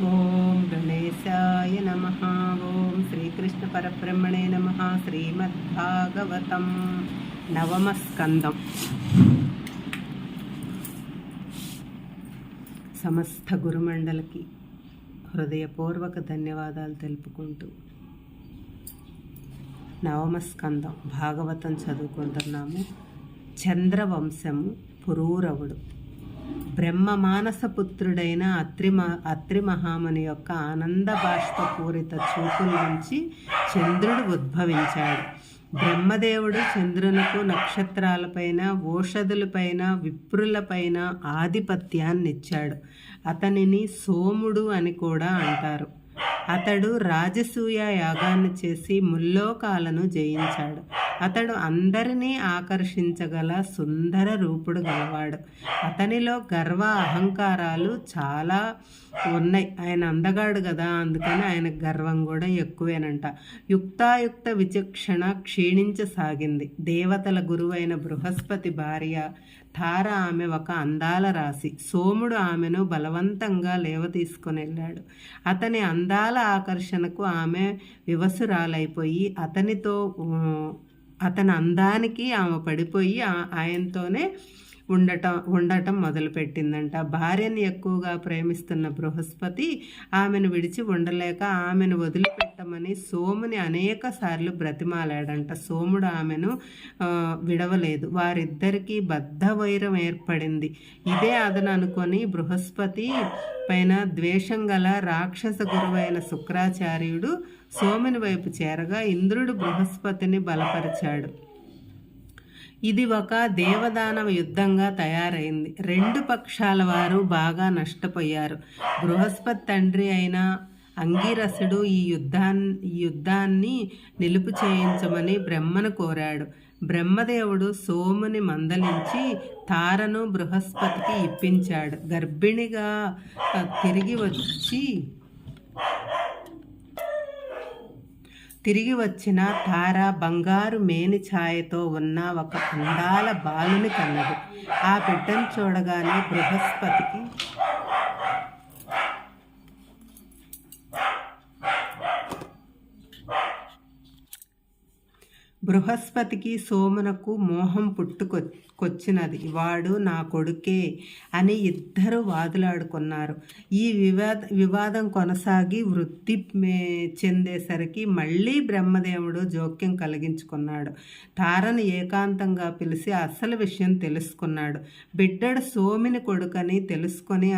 ఓం గణేశాయ నమః. ఓం శ్రీకృష్ణ పరబ్రహ్మణే నమః. శ్రీమద్భాగవతం నవమ స్కందం. సమస్త గురుమండలికి హృదయపూర్వక ధన్యవాదాలు తెలుపుకుంటూ నవమ స్కందం భాగవతం చదువుకుంటున్నాము. చంద్రవంశము పురూరవుడు. బ్రహ్మ మానసపుత్రుడైన అత్రి మహాముని యొక్క ఆనంద బాష్పపూరిత చూపుల నుంచి చంద్రుడు ఉద్భవించాడు. బ్రహ్మదేవుడు చంద్రునకు నక్షత్రాలపైన, ఓషధులపైన, విప్రులపైన ఆధిపత్యాన్నిచ్చాడు. అతనిని సోముడు అని కూడా అంటారు. అతడు రాజసూయ యాగాన్ని చేసి ముల్లోకాలను జయించాడు. అతడు అందరినీ ఆకర్షించగల సుందర రూపుడు గలవాడు. అతనిలో గర్వ అహంకారాలు చాలా ఉన్నాయి. ఆయన అందగాడు కదా, అందుకని ఆయన గర్వం కూడా ఎక్కువేనంట. యుక్తాయుక్త విచక్షణ క్షీణించసాగింది. దేవతల గురువైన బృహస్పతి భార్య తార ఆమె ఒక అందాల రాశి. సోముడు ఆమెను బలవంతంగా లేవతీసుకొని వెళ్ళాడు. అతని అందాల ఆకర్షణకు ఆమె వివసురాలైపోయి అతని అందానికి ఆమె పడిపోయి ఆయనతోనే ఉండటం మొదలుపెట్టిందంట. భార్యను ఎక్కువగా ప్రేమిస్తున్న బృహస్పతి ఆమెను విడిచి ఉండలేక ఆమెను వదిలిపెట్టమని సోముని అనేక సార్లు బ్రతిమాలాడంట. సోముడు ఆమెను విడవలేదు. వారిద్దరికీ బద్ధ వైరం ఏర్పడింది. ఇదే అదను అనుకొని బృహస్పతి పైన ద్వేషం గల రాక్షస గురువైన శుక్రాచార్యుడు సోముని వైపు చేరగా ఇంద్రుడు బృహస్పతిని బలపరిచాడు. ఇది ఒక దేవదానవ యుద్ధంగా తయారైంది. రెండు పక్షాల వారు బాగా నష్టపోయారు. బృహస్పతి తండ్రి అయిన అంగిరసుడు ఈ యుద్ధాన్ని నిలుపు చేయించమని బ్రహ్మను కోరాడు. బ్రహ్మదేవుడు సోముని మందలించి తారను బృహస్పతికి ఇప్పించాడు. గర్భిణిగా తిరిగి వచ్చిన తార బంగారు మేని ఛాయతో ఉన్న ఒక అందాల బాలుని కన్నది. ఆ బిడ్డను చూడగానే బృహస్పతికి సోమునకు మోహం పుట్టుకొచ్చినది. వాడు నా కొడుకే అని ఇద్దరు వాదులాడుకున్నారు. ఈ వివాదం కొనసాగి వృద్ధి చెందేసరికి మళ్ళీ బ్రహ్మదేవుడు జోక్యం కలిగించుకున్నాడు. తారను ఏకాంతంగా పిలిచి అసలు విషయం తెలుసుకున్నాడు. బిడ్డడు సోముని కొడుకని తెలుసుకొని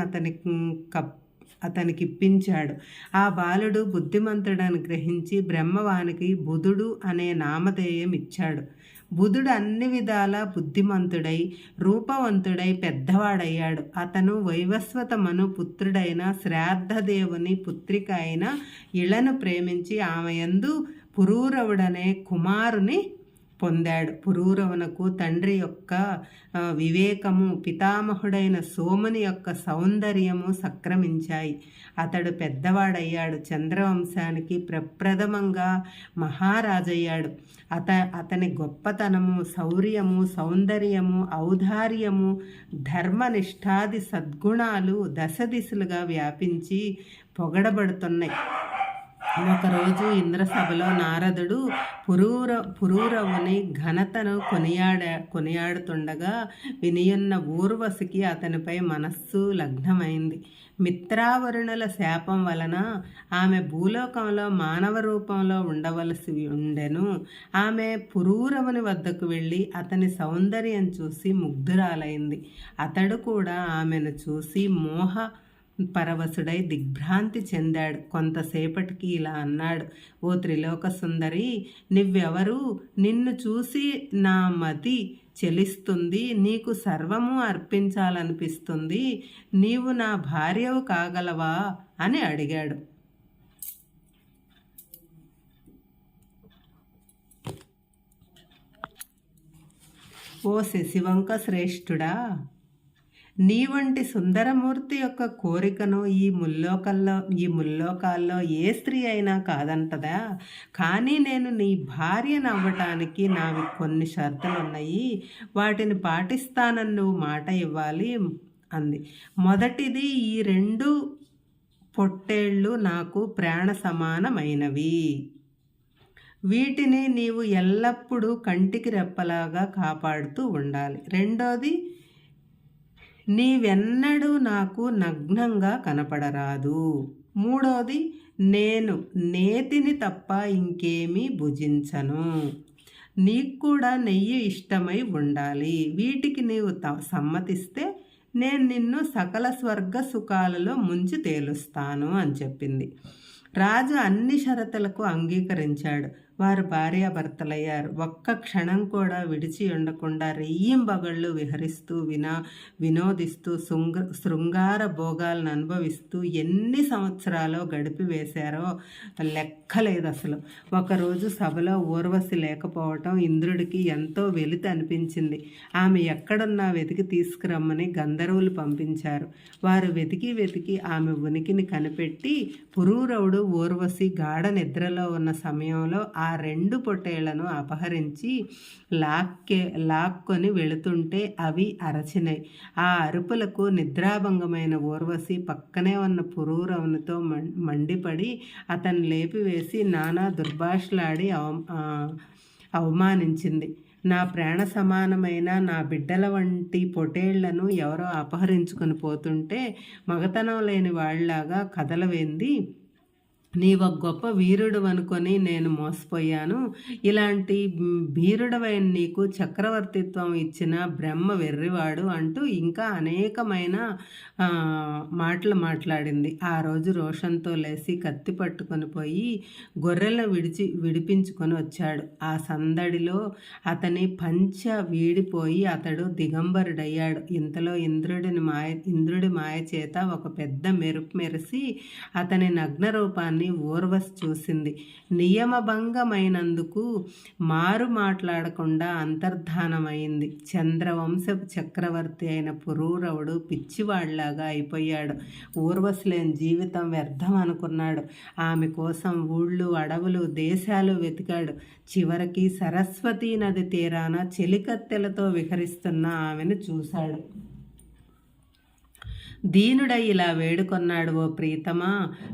అతనికి ఇప్పించాడు. ఆ బాలుడు బుద్ధిమంతుడని గ్రహించి బ్రహ్మవానికి బుధుడు అనే నామధేయం ఇచ్చాడు. బుధుడు అన్ని విధాల బుద్ధిమంతుడై రూపవంతుడై పెద్దవాడయ్యాడు. అతను వైవస్వతమను పుత్రుడైన శ్రాద్ధదేవుని పుత్రిక అయిన ఇళను ప్రేమించి ఆమె యందు పురూరవుడనే కుమారుని పొందాడు. పురూరవునకు తండ్రి యొక్క వివేకము, పితామహుడైన సోముని యొక్క సౌందర్యము సంక్రమించాయి. అతడు పెద్దవాడయ్యాడు. చంద్రవంశానికి ప్రప్రథమంగా మహారాజయ్యాడు. అతని గొప్పతనము, శౌర్యము, సౌందర్యము, ఔదార్యము, ధర్మనిష్టాది సద్గుణాలు దశ దిశలుగా వ్యాపించి పొగడబడుతున్నాయి. ఒకరోజు ఇంద్రసభలో నారదుడు పురూరవుని ఘనతను కొనియాడుతుండగా వినియున్న ఊర్వశికి అతనిపై మనస్సు లగ్నమైంది. మిత్రావరుణుల శాపం వలన ఆమె భూలోకంలో మానవ రూపంలో ఉండవలసి ఉండెను. ఆమె పురూరవుని వద్దకు వెళ్ళి అతని సౌందర్యం చూసి ముగ్ధురాలైంది. అతడు కూడా ఆమెను చూసి పరవశుడై దిగ్భ్రాంతి చెందాడు. కొంతసేపటికి ఇలా అన్నాడు: ఓ త్రిలోక సుందరి, నువ్వెవరు? నిన్ను చూసి నా మతి చెలిస్తుంది. నీకు సర్వము అర్పించాలనిపిస్తుంది. నీవు నా భార్యవు కాగలవా అని అడిగాడు. ఓ శశివంక శ్రేష్ఠుడా, నీ వంటి సుందరమూర్తి యొక్క కోరికను ఈ ముల్లోకాల్లో ఏ స్త్రీ అయినా కాదంటదా? కానీ నేను నీ భార్యను అవ్వటానికి నావి కొన్ని షరతులున్నాయి. వాటిని పాటిస్తానని నువ్వు మాట ఇవ్వాలి అంది. మొదటిది, ఈ రెండు పొట్టేళ్ళు నాకు ప్రాణ సమానమైనవి. వీటిని నీవు ఎల్లప్పుడూ కంటికి రెప్పలాగా కాపాడుతూ ఉండాలి. రెండోది, నీవెన్నడూ నాకు నగ్నంగా కనపడరాదు. మూడోది, నేను నేతిని తప్ప ఇంకేమీ భుజించను. నీకు కూడా నెయ్యి ఇష్టమై ఉండాలి. వీటికి నీవు సమ్మతిస్తే నేను నిన్ను సకల స్వర్గ సుఖాలలో ముంచి తేలుస్తాను అని చెప్పింది. రాజు అన్ని షరతులకు అంగీకరించాడు. వారు భార్యాభర్తలయ్యారు. ఒక్క క్షణం కూడా విడిచి ఉండకుండా రెయ్యింబగళ్ళు విహరిస్తూ వినోదిస్తూ శృంగార భోగాలను అనుభవిస్తూ ఎన్ని సంవత్సరాలు గడిపి వేశారో లెక్కలేదు అసలు. ఒకరోజు సభలో ఊర్వశి లేకపోవటం ఇంద్రుడికి ఎంతో వెలితి అనిపించింది. ఆమె ఎక్కడున్నా వెతికి తీసుకురమ్మని గంధర్వులు పంపించారు. వారు వెతికి ఆమె ఉనికిని కనిపెట్టి పురూరవుడు ఊర్వశి గాఢ నిద్రలో ఉన్న సమయంలో ఆ 2 పొట్టేళ్లను అపహరించి లాక్కొని వెళుతుంటే అవి అరచినాయి. ఆ అరుపులకు నిద్రాభంగమైన ఊర్వశి పక్కనే ఉన్న పురూరవునితో మండిపడి అతన్ని లేపివేసి నానా దుర్భాషలాడి అవమానించింది. నా ప్రాణ సమానమైన నా బిడ్డల వంటి పొటేళ్లను ఎవరో అపహరించుకొని పోతుంటే మగతనం లేని వాళ్ళలాగా కదలవేంది? నీవు గొప్ప వీరుడు అనుకొని నేను మోసపోయాను. ఇలాంటి భీరుడవైన నీకు చక్రవర్తిత్వం ఇచ్చిన బ్రహ్మ వెర్రివాడు అంటూ ఇంకా అనేకమైన మాటలు మాట్లాడింది. ఆ రోజు రోషంతో లేచి కత్తి పట్టుకొని పోయి గొర్రెలను విడిపించుకొని వచ్చాడు. ఆ సందడిలో అతని పంచ వీడిపోయి అతడు దిగంబరుడయ్యాడు. ఇంతలో ఇంద్రుడి మాయ చేత ఒక పెద్ద మెరుపు మెరిసి అతని నగ్న రూపాన్ని ఊర్వశి చూసింది. నియమభంగమైనందుకు మారు మాట్లాడకుండా అంతర్ధానమైంది. చంద్రవంశపు చక్రవర్తి అయిన పురూరవుడు పిచ్చివాళ్లాగా అయిపోయాడు. ఊర్వశి లేని జీవితం వ్యర్థం అనుకున్నాడు. ఆమె కోసం ఊళ్ళు, అడవులు, దేశాలు వెతికాడు. చివరికి సరస్వతీ నది తీరాన చెలికత్తెలతో విహరిస్తున్న ఆమెను చూశాడు. దీనుడై ఇలా వేడుకొన్నాడు, ఓ ప్రీతమా,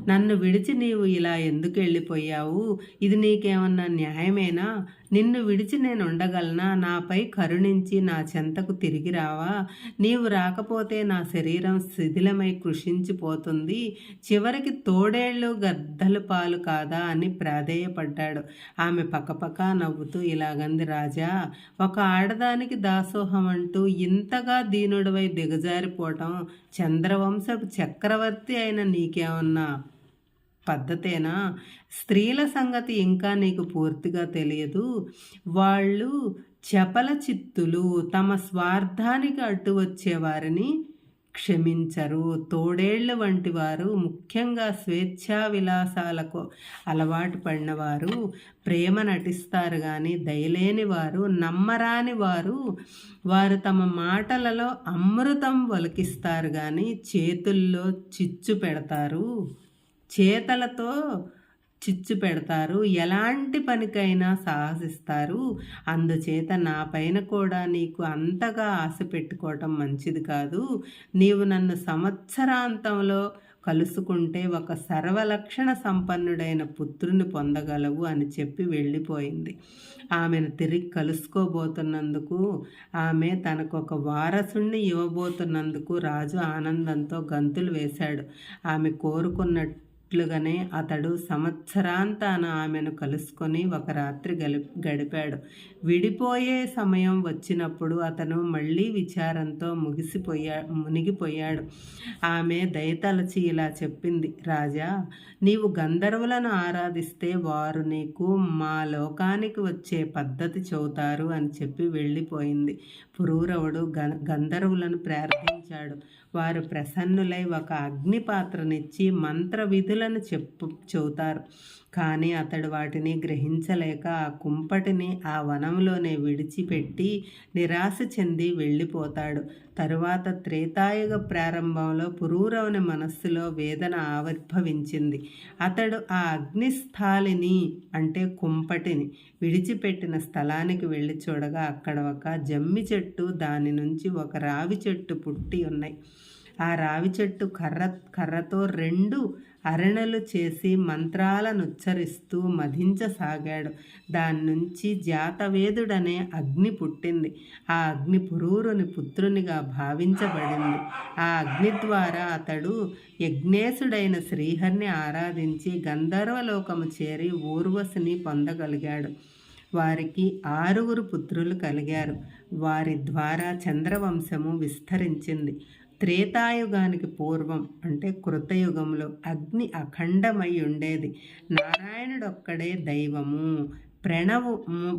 నన్ను విడిచి నీవు ఇలా ఎందుకు వెళ్ళిపోయావు? ఇది నీకేమన్నా న్యాయమేనా? నిన్ను విడిచి నేను ఉండగలనా? నాపై కరుణించి నా చెంతకు తిరిగి రావా? నీవు రాకపోతే నా శరీరం శిథిలమై కృషించిపోతుంది. చివరికి తోడేళ్ళు గద్దలు పాలు కాదా అని ప్రాధేయపడ్డాడు. ఆమె పక్కపక్క నవ్వుతూ ఇలాగంది, రాజా, ఒక ఆడదానికి దాసోహం అంటూ ఇంతగా దీనుడివై దిగజారిపోవటం చంద్రవంశపు చక్రవర్తి అయిన నీకేమన్నా పద్ధతేనా? స్త్రీల సంగతి ఇంకా నీకు పూర్తిగా తెలియదు. వాళ్ళు చపల చిత్తులు. తమ స్వార్థానికి అడ్డు వచ్చేవారిని క్షమించరు. తోడేళ్ల వంటి వారు, ముఖ్యంగా స్వేచ్ఛా విలాసాలకు అలవాటు పడినవారు ప్రేమ నటిస్తారు కానీ దయలేని వారు, నమ్మరాని వారు తమ మాటలలో అమృతం ఒలికిస్తారు కానీ చేతుల్లో చిచ్చు పెడతారు, చేతలతో చిచ్చు పెడతారు, ఎలాంటి పనికైనా సాహసిస్తారు. అందుచేత నా పైన కూడా నీకు అంతగా ఆశ పెట్టుకోవటం మంచిది కాదు. నీవు నన్ను సంవత్సరాంతంలో కలుసుకుంటే ఒక సర్వలక్షణ సంపన్నుడైన పుత్రుని పొందగలవు అని చెప్పి వెళ్ళిపోయింది. ఆమెను తిరిగి కలుసుకోబోతున్నందుకు, ఆమె తనకు ఒక వారసుణ్ణి ఇవ్వబోతున్నందుకు రాజు ఆనందంతో గంతులు వేశాడు. ఆమె కోరుకున్నట్లుగానే అతడు సంవత్సరాంతాన ఆమెను కలుసుకొని ఒక రాత్రి గడిపాడు. విడిపోయే సమయం వచ్చినప్పుడు అతను మళ్ళీ విచారంతో మునిగిపోయాడు. ఆమె దయతలచి ఇలా చెప్పింది, రాజా, నీవు గంధర్వులను ఆరాధిస్తే వారు నీకు మా లోకానికి వచ్చే పద్ధతి చెబుతారు అని చెప్పి వెళ్ళిపోయింది. పురూరవుడు గంధర్వులను ప్రార్థించాడు. వారు ప్రసన్నులై ఒక అగ్నిపాత్రనిచ్చి మంత్ర విధులను చెబుతారు. కానీ అతడు వాటిని గ్రహించలేక ఆ కుంపటిని ఆ వనంలోనే విడిచిపెట్టి నిరాశ చెంది వెళ్ళిపోతాడు. తరువాత త్రేతాయుగ ప్రారంభంలో పురూరవుని మనస్సులో వేదన ఆవిర్భవించింది. అతడు ఆ అగ్నిస్థాలిని అంటే కుంపటిని విడిచిపెట్టిన స్థలానికి వెళ్ళి చూడగా అక్కడ ఒక జమ్మి చెట్టు, దాని నుంచి ఒక రావి చెట్టు పుట్టి ఉన్నాయి. ఆ రావి చెట్టు కర్రతో 2 అరణలు చేసి మంత్రాలను ఉచ్చరిస్తూ మధించసాగాడు. దాని నుంచి జాతవేదుడనే అగ్ని పుట్టింది. ఆ అగ్ని పురూరుని పుత్రునిగా భావించబడింది. ఆ అగ్ని ద్వారా అతడు యజ్ఞేశుడైన శ్రీహరిని ఆరాధించి గంధర్వలోకము చేరి ఊర్వశిని పొందగలిగాడు. వారికి 6 పుత్రులు కలిగారు. వారి ద్వారా చంద్రవంశము విస్తరించింది. త్రేతాయుగానికి పూర్వం అంటే కృతయుగంలో అగ్ని అఖండమై ఉండేది. నారాయణుడొక్కడే దైవము.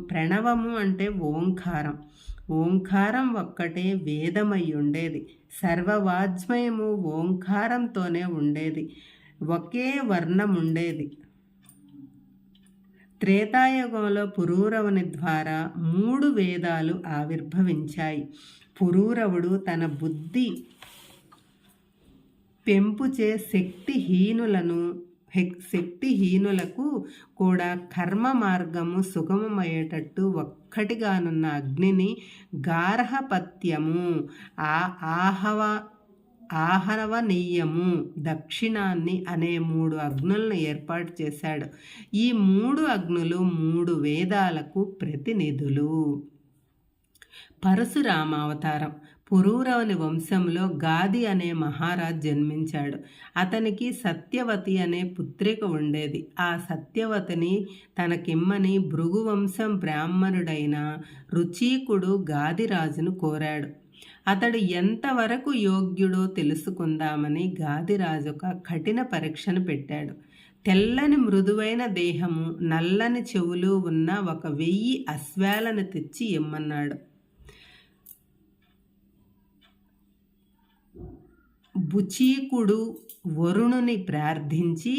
ప్రణవము అంటే ఓంకారం. ఓంకారం ఒక్కటే వేదమై ఉండేది. సర్వవాజ్మయము ఓంకారంతోనే ఉండేది. ఒకే వర్ణం ఉండేది. త్రేతాయుగంలో పురూరవుని ద్వారా 3 వేదాలు ఆవిర్భవించాయి. పురూరవుడు తన బుద్ధి పెంపుచే శక్తిహీనులకు కూడా కర్మ మార్గము సుగమమయ్యేటట్టు ఒక్కటిగానున్న అగ్నిని గార్హపత్యము, ఆహవనీయము, దక్షిణాన్ని అనే 3 అగ్నులను ఏర్పాటు చేశాడు. ఈ 3 అగ్నులు 3 వేదాలకు ప్రతినిధులు. పరశురామావతారం. పురూరవుని వంశంలో గాది అనే మహారాజ్ జన్మించాడు. అతనికి సత్యవతి అనే పుత్రిక ఉండేది. ఆ సత్యవతిని తనకిమ్మని భృగువంశం బ్రాహ్మణుడైన రుచీకుడు గాదిరాజును కోరాడు. అతడు ఎంతవరకు యోగ్యుడో తెలుసుకుందామని గాదిరాజు ఒక కఠిన పరీక్షను పెట్టాడు. తెల్లని మృదువైన దేహము, నల్లని చెవులు ఉన్న 1000 అశ్వాలను తెచ్చి ఇమ్మన్నాడు. బుచీకుడు వరుణుని ప్రార్థించి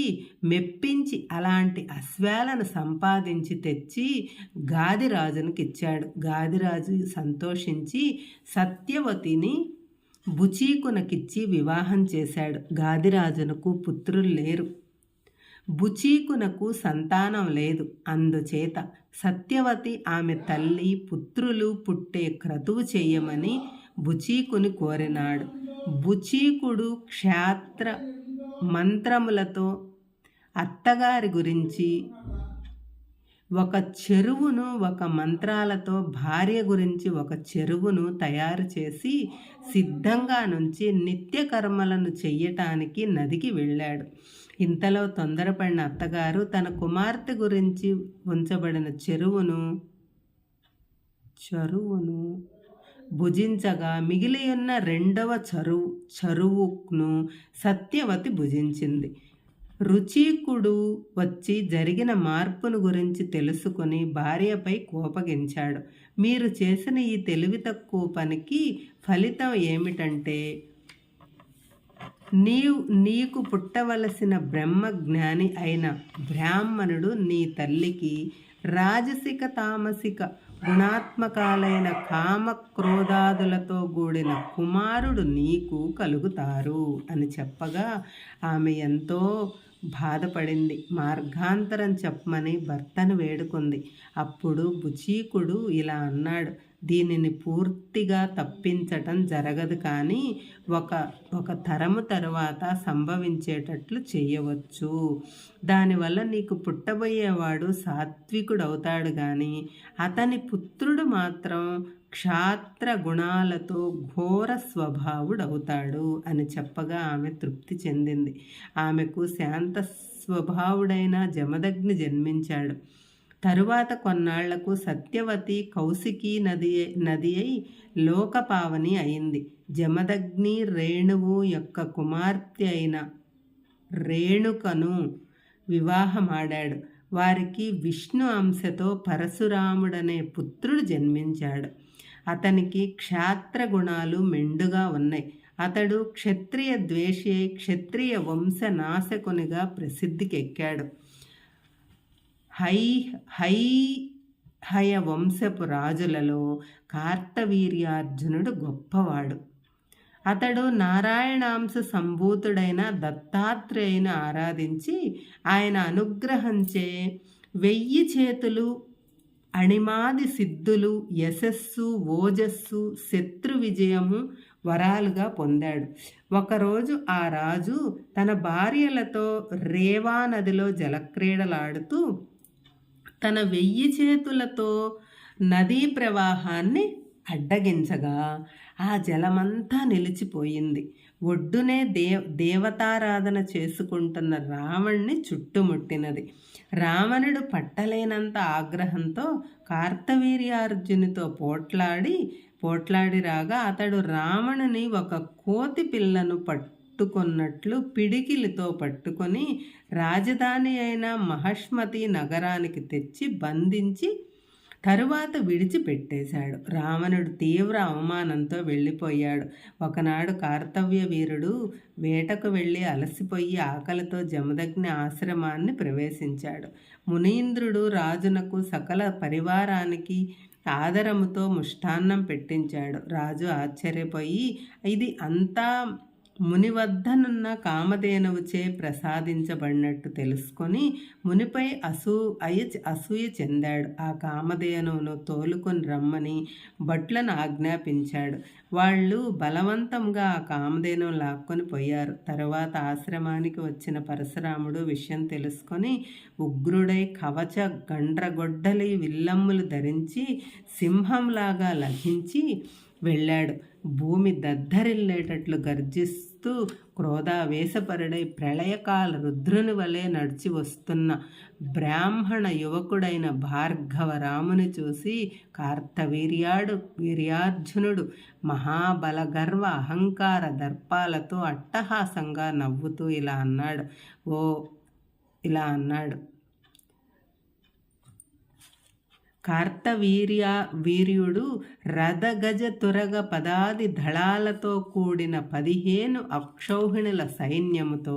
మెప్పించి అలాంటి అశ్వాలను సంపాదించి తెచ్చి గాదిరాజునికి ఇచ్చాడు. గాదిరాజు సంతోషించి సత్యవతిని బుచీకునకిచ్చి వివాహం చేశాడు. గాదిరాజునకు పుత్రులు లేరు. బుచీకునకు సంతానం లేదు. అందుచేత సత్యవతి ఆమె తల్లి పుత్రులు పుట్టే క్రతువు చేయమని బుచీకుని కోరినాడు. బుచీకుడు క్షాత్ర మంత్రములతో అత్తగారి గురించి, ఒక చెరువును, ఒక మంత్రాలతో భార్య గురించి ఒక చెరువును తయారు చేసి సిద్ధంగా నుంచి నిత్య కర్మలను చెయ్యటానికి నదికి వెళ్ళాడు. ఇంతలో తొందరపడిన అత్తగారు తన కుమార్తె గురించి ఉంచబడిన చెరువును భుజించగా మిగిలియున్న 2వ చెరువును సత్యవతి భుజించింది. రుచీకుడు వచ్చి జరిగిన మార్పును గురించి తెలుసుకుని భార్యపై కోపగించాడు. మీరు చేసిన ఈ తెలివి తక్కువ పనికి ఫలితం ఏమిటంటే నీకు పుట్టవలసిన బ్రహ్మజ్ఞాని అయిన బ్రాహ్మణుడు నీ తల్లికి రాజసిక తామసిక గుణాత్మకాలైన కామక్రోధాదులతో కూడిన కుమారుడు నీకు కలుగుతారు అని చెప్పగా ఆమె ఎంతో బాధపడింది. మార్గాంతరం చెప్పమని భర్తను వేడుకుంది. అప్పుడు బుచీకుడు ఇలా అన్నాడు, దీనిని పూర్తిగా తప్పించటం జరగదు, కానీ ఒక తరము తరువాత సంభవించేటట్లు చేయవచ్చు. దానివల్ల నీకు పుట్టబోయేవాడు సాత్వికుడవుతాడు, కానీ అతని పుత్రుడు మాత్రం క్షాత్ర గుణాలతో ఘోర స్వభావుడవుతాడు అని చెప్పగా ఆమె తృప్తి చెందింది. ఆమెకు శాంత స్వభావుడైన జమదగ్ని జన్మించాడు. తరువాత కొన్నాళ్లకు సత్యవతి కౌశికీ నది అయి లోకపావని అయింది. జమదగ్ని రేణువు యొక్క కుమార్తె అయిన రేణుకను వివాహమాడాడు. వారికి విష్ణు అంశతో పరశురాముడనే పుత్రుడు జన్మించాడు. అతనికి క్షాత్ర గుణాలు మెండుగా ఉన్నాయి. అతడు క్షత్రియ ద్వేషి, క్షత్రియ వంశనాశకునిగా ప్రసిద్ధికెక్కాడు. హయ వంశపు రాజులలో కార్తవీర్యార్జునుడు గొప్పవాడు. అతడు నారాయణాంశ సంభూతుడైన దత్తాత్రేయుని ఆరాధించి ఆయన అనుగ్రహంచే 1000 చేతులు, అణిమాది సిద్ధులు, యశస్సు, ఓజస్సు, శత్రు విజయము, వరాలుగా పొందాడు. ఒకరోజు ఆ రాజు తన భార్యలతో రేవా నదిలో జలక్రీడలాడుతూ తన 1000 చేతులతో నదీ ప్రవాహాన్ని అడ్డగించగా ఆ జలమంతా నిలిచిపోయింది. ఒడ్డునే దేవతారాధన చేసుకుంటున్న రావణ్ణి చుట్టుముట్టినది. రావణుడు పట్టలేనంత ఆగ్రహంతో కార్తవీర్యార్జునితో పోట్లాడి రాగా అతడు రావణుని ఒక కోతి పిల్లను పట్టుకున్నట్లు పిడికిలితో పట్టుకొని రాజధాని అయిన మహష్మతి నగరానికి తెచ్చి బంధించి తరువాత విడిచిపెట్టేశాడు. రావణుడు తీవ్ర అవమానంతో వెళ్ళిపోయాడు. ఒకనాడు కార్తవ్య వీరుడు వేటకు వెళ్ళి అలసిపోయి ఆకలితో జమదగ్ని ఆశ్రమాన్ని ప్రవేశించాడు. మునీంద్రుడు రాజునకు సకల పరివారానికి ఆదరముతో ముష్టాన్నం పెట్టించాడు. రాజు ఆశ్చర్యపోయి ఇది అంతా ముని వద్దనున్న కామధేనువుచే ప్రసాదించబడినట్టు తెలుసుకొని మునిపై అసూయ చెందాడు. ఆ కామధేనువును తోలుకొని రమ్మని భట్లను ఆజ్ఞాపించాడు. వాళ్ళు బలవంతంగా ఆ కామధేనువు లాక్కొని పోయారు. తరువాత ఆశ్రమానికి వచ్చిన పరశురాముడు విషయం తెలుసుకొని ఉగ్రుడై కవచ గండ్రగొడ్డలి విల్లమ్ములు ధరించి సింహంలాగా లభించి వెళ్ళాడు. భూమి దద్దరిల్లేటట్లు గర్జిస్తూ క్రోధావేశపరుడై ప్రళయకాల రుద్రుని వలె నడిచి వస్తున్న బ్రాహ్మణ యువకుడైన భార్గవరాముని చూసి వీర్యార్జునుడు మహాబలగర్వ అహంకార దర్పాలతో అట్టహాసంగా నవ్వుతూ ఇలా అన్నాడు. వీర్యుడు రథగజ తురగ పదాది దళాలతో కూడిన 15 అక్షౌహిణుల సైన్యముతో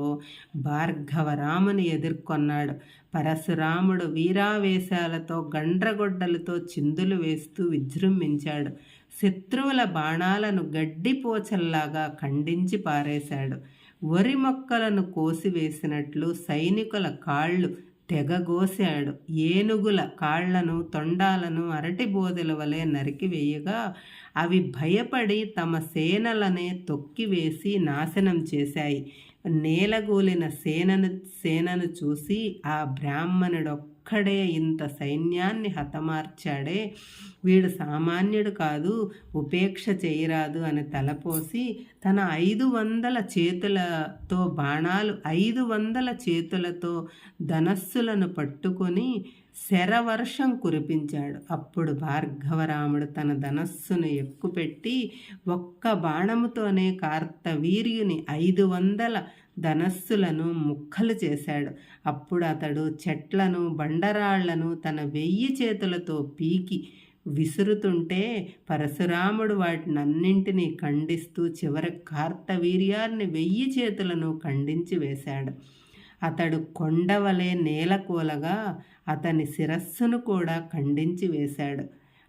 భార్గవరాముని ఎదుర్కొన్నాడు. పరశురాముడు వీరావేశాలతో గండ్రగొడ్డలతో చిందులు వేస్తూ విజృంభించాడు. శత్రువుల బాణాలను గడ్డిపోచల్లాగా ఖండించి పారేశాడు. వరి మొక్కలను కోసివేసినట్లు సైనికుల కాళ్ళు తెగగోశాడు. ఏనుగుల కాళ్లను తొండాలను అరటి బోదెల వలె నరికివేయగా అవి భయపడి తమ సేనలనే తొక్కివేసి నాశనం చేశాయి. నేలగూలిన సేనను చూసి ఆ బ్రాహ్మణుడొక్కడే ఇంత సైన్యాన్ని హతమార్చాడే, వీడు సామాన్యుడు కాదు, ఉపేక్ష చేయరాదు అని తలపోసి తన 500 చేతులతో బాణాలు 500 చేతులతో ధనస్సులను పట్టుకొని శరవర్షం కురిపించాడు. అప్పుడు భార్గవరాముడు తన ధనస్సును ఎక్కుపెట్టి ఒక్క బాణముతోనే కార్తవీర్యుని 500 ధనస్సులను ముక్కలు చేశాడు. అప్పుడు అతడు చెట్లను బండరాళ్లను తన 1000 చేతులతో పీకి విసురుతుంటే పరశురాముడు వాటినన్నింటినీ ఖండిస్తూ చివరి కార్తవీర్యాన్ని 1000 చేతులను ఖండించి వేశాడు. అతడు కొండవలే నేలకూలగా అతని శిరస్సును కూడా ఖండించి వేశాడు.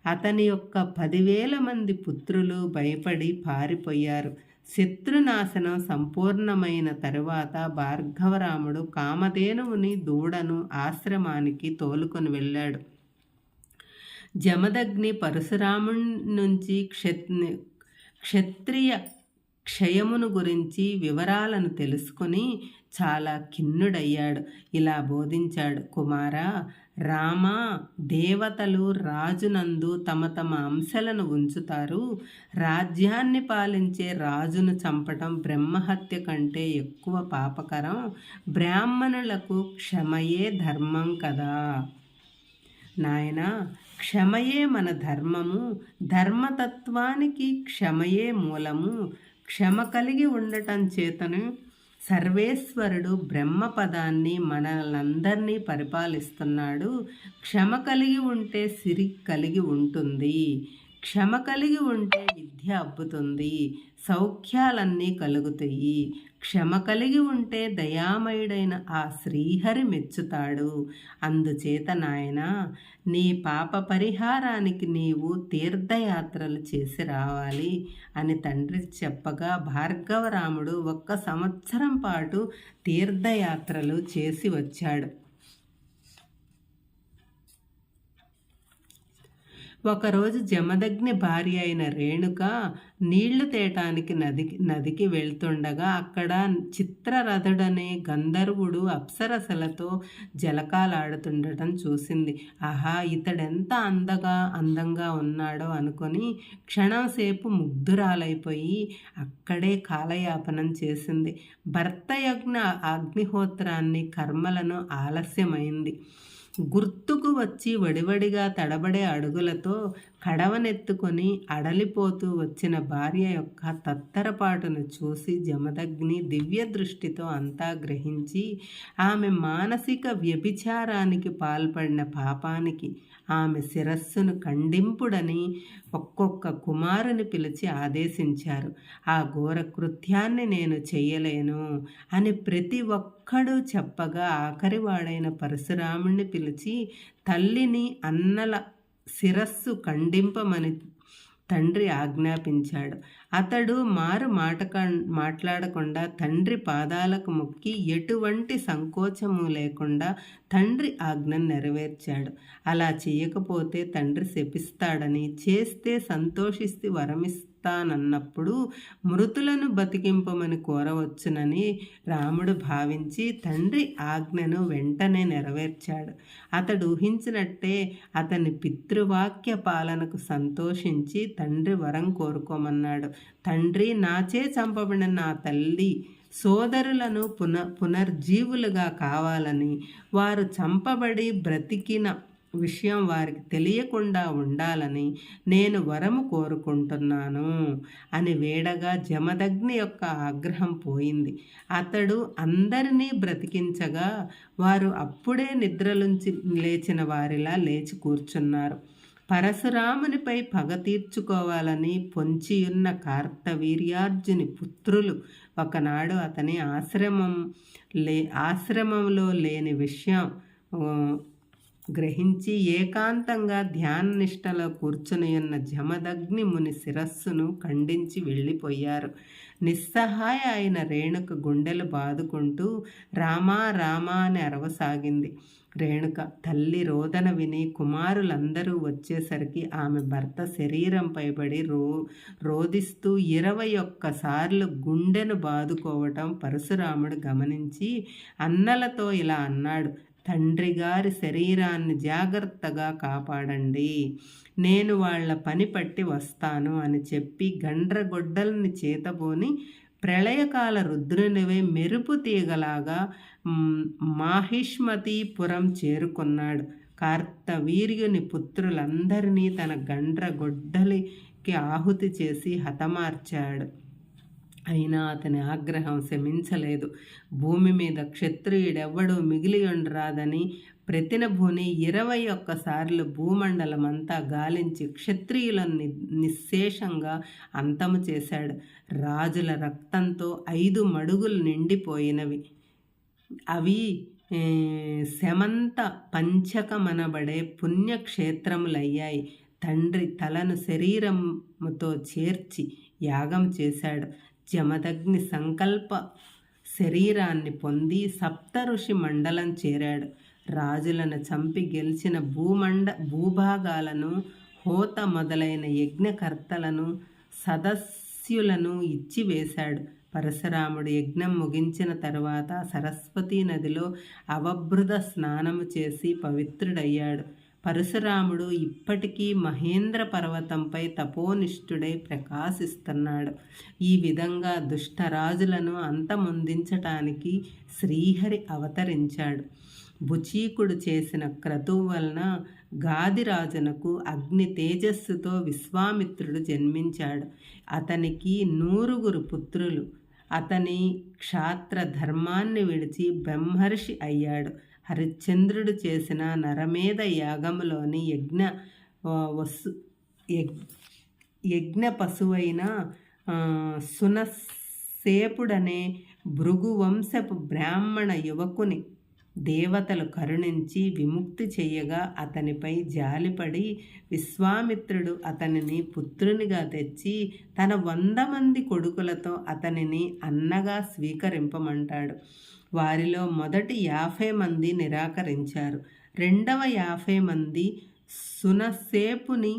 అతని యొక్క 10,000 మంది పుత్రులు భయపడి పారిపోయారు. శత్రునాశనం సంపూర్ణమైన తరువాత భార్గవరాముడు కామధేనువుని దూడను ఆశ్రమానికి తోలుకొని వెళ్ళాడు. జమదగ్ని పరశురాముడి నుంచి క్షత్రియ క్షయమును గురించి వివరాలను తెలుసుకుని చాలా ఖిన్నుడయ్యాడు. ఇలా బోధించాడు: కుమారా, రామ, దేవతలు రాజునందు తమ తమ అంశలను ఉంచుతారు. రాజ్యాన్ని పాలించే రాజును చంపటం బ్రహ్మహత్య కంటే ఎక్కువ పాపకరం. బ్రాహ్మణులకు క్షమయే ధర్మం కదా నాయనా. క్షమయే మన ధర్మము. ధర్మతత్వానికి క్షమయే మూలము. క్షమ కలిగి ఉండటం చేతను సర్వేశ్వరుడు బ్రహ్మపదాన్ని మనలందరినీ పరిపాలిస్తున్నాడు. క్షమ కలిగి ఉంటే సిరి కలిగి ఉంటుంది. క్షమ కలిగి ఉంటే విద్య అబ్బుతుంది, సౌఖ్యాలన్నీ కలుగుతాయి. క్షమ కలిగి ఉంటే దయామయుడైన ఆ శ్రీహరి మెచ్చుతాడు. అందుచేత నాయనా, నీ పాప పరిహారానికి నీవు తీర్థయాత్రలు చేసి రావాలి అని తండ్రి చెప్పగా భార్గవరాముడు 1 సంవత్సరం పాటు తీర్థయాత్రలు చేసి వచ్చాడు. ఒకరోజు జమదగ్ని భార్య అయిన రేణుక నీళ్లు తేటానికి నదికి వెళ్తుండగా అక్కడ చిత్రరథుడనే గంధర్వుడు అప్సరసలతో జలకాలాడుతుండటం చూసింది. ఆహా, ఇతడెంత అందంగా ఉన్నాడో అనుకొని క్షణంసేపు ముగ్ధురాలైపోయి అక్కడే కాలయాపనం చేసింది. భర్త యజ్ఞ అగ్నిహోత్రాన్ని కర్మలను ఆలస్యమైంది. గుర్తుకు వచ్చి వడివడిగా తడబడే అడుగులతో కడవనెత్తుకొని అడలిపోతూ వచ్చిన భార్య యొక్క తత్తరపాటును చూసి జమదగ్ని దివ్య దృష్టితో అంతా గ్రహించి ఆమె మానసిక వ్యభిచారానికి పాల్పడిన పాపానికి ఆమె శిరస్సును ఖండింపుడని ఒక్కొక్క కుమారుని పిలిచి ఆదేశించారు. ఆ ఘోర కృత్యాన్ని నేను చెయ్యలేను అని ప్రతి ఒక్కడూ చెప్పగా ఆఖరివాడైన పరశురాముణ్ణి పిలిచి తల్లిని అన్నల శిరస్సు ఖండింపమని తండ్రి ఆజ్ఞాపించాడు. అతడు మాట్లాడకుండా తండ్రి పాదాలకు మొక్కి ఎటువంటి సంకోచము లేకుండా తండ్రి ఆజ్ఞను నెరవేర్చాడు. అలా చేయకపోతే తండ్రి శపిస్తాడని, చేస్తే సంతోషిస్తే వరమిస్తానన్నప్పుడు మృతులను బతికింపమని కోరవచ్చునని రాముడు భావించి తండ్రి ఆజ్ఞను వెంటనే నెరవేర్చాడు. అతడు ఊహించినట్టే అతని పితృవాక్య పాలనకు సంతోషించి తండ్రి వరం కోరుకోమన్నాడు. తండ్రి, నాచే చంపబడిన నా తల్లి సోదరులను పునర్జీవులుగా కావాలని, వారు చంపబడి బ్రతికిన విషయం వారికి తెలియకుండా ఉండాలని నేను వరము కోరుకుంటున్నాను అని వేడగా జమదగ్ని యొక్క ఆగ్రహం పోయింది. అతడు అందరినీ బ్రతికించగా వారు అప్పుడే నిద్రలుంచి లేచిన వారిలా లేచి కూర్చున్నారు. పరశురామునిపై పగ తీర్చుకోవాలని పొంచియున్న కార్తవీర్యార్జుని పుత్రులు ఒకనాడు అతని ఆశ్రమంలో లేని విషయం గ్రహించి ఏకాంతంగా ధ్యాన నిష్టలో కూర్చుని ఉన్న జమదగ్ని ముని శిరస్సును ఖండించి వెళ్ళిపోయారు. నిస్సహాయ అయిన రేణుక గుండెలు బాదుకుంటూ రామా రామా అని అరవసాగింది. రేణుక తల్లి రోదన విని కుమారులందరూ వచ్చేసరికి ఆమె భర్త శరీరంపై పడి రోదిస్తూ 21 సార్లు గుండెను బాదుకోవటం పరశురాముడు గమనించి అన్నలతో ఇలా అన్నాడు: తండ్రి గారి శరీరాన్ని జాగ్రత్తగా కాపాడండి, నేను వాళ్ల పని పట్టి వస్తాను అని చెప్పి గండ్రగొడ్డల్ని చేతబోని ప్రళయకాల రుద్రునివే మెరుపు తీగలాగా మాహిష్మతీపురం చేరుకున్నాడు. కార్తవీర్యుని పుత్రులందరినీ తన గండ్రగొడ్డలికి ఆహుతి చేసి హతమార్చాడు. అయినా అతని ఆగ్రహం శమించలేదు. భూమి మీద క్షత్రియుడెవ్వడూ మిగిలి ఉండరాదని ప్రతినభూని 21 సార్లు భూమండలమంతా గాలించి క్షత్రియులను నిశ్శేషంగా అంతము చేశాడు. రాజుల రక్తంతో 5 మడుగులు నిండిపోయినవి. అవి శమంత పంచకమనబడే పుణ్యక్షేత్రములయ్యాయి. తండ్రి తలను శరీరముతో చేర్చి యాగం చేశాడు. జమదగ్ని సంకల్ప శరీరాన్ని పొంది సప్తఋషి మండలం చేరాడు. రాజులను చంపి గెలిచిన భూభాగాలను, హోత మొదలైన యజ్ఞకర్తలను, సదస్యులను ఇచ్చివేశాడు. పరశురాముడు యజ్ఞం ముగించిన తరువాత సరస్వతీ నదిలో అవభృత స్నానము చేసి పవిత్రుడయ్యాడు. పరశురాముడు ఇప్పటికీ మహేంద్ర పర్వతంపై తపోనిష్ఠుడై ప్రకాశిస్తున్నాడు. ఈ విధంగా దుష్టరాజులను అంతమొందించటానికి శ్రీహరి అవతరించాడు. బుచీకుడు చేసిన క్రతువు వలన గాదిరాజునకు అగ్ని తేజస్సుతో విశ్వామిత్రుడు జన్మించాడు. అతనికి 9 పుత్రులు. అతని క్షాత్ర ధర్మాన్ని విడిచి బ్రహ్మర్షి అయ్యాడు. హరిశ్చంద్రుడు చేసిన నరమేధ యాగములోని యజ్ఞ పశువైన సునస్సేపుడనే భృగువంశపు బ్రాహ్మణ యువకుని దేవతలు కరుణించి విముక్తి చెయ్యగా అతనిపై జాలిపడి విశ్వామిత్రుడు అతనిని పుత్రునిగా తెచ్చి తన 100 మంది కొడుకులతో అతనిని అన్నగా స్వీకరింపమంటాడు. వారిలో మొదటి 50 మంది నిరాకరించారు. రెండవ 50 మంది సునస్సేపుని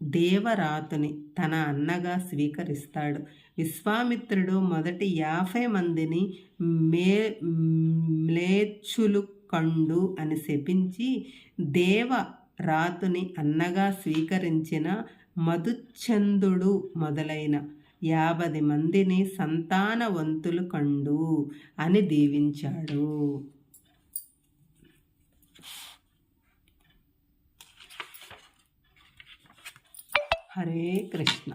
దేవరాతుని తన అన్నగా స్వీకరిస్తాడు. విశ్వామిత్రుడు మొదటి 50 మందిని మ్లేచ్చులు కండు అని శపించి దేవరాతుని అన్నగా స్వీకరించిన మధుచందుడు మొదలైన 50 మందిని సంతానవంతులు కండు అని దీవించాడు. హరే కృష్ణ.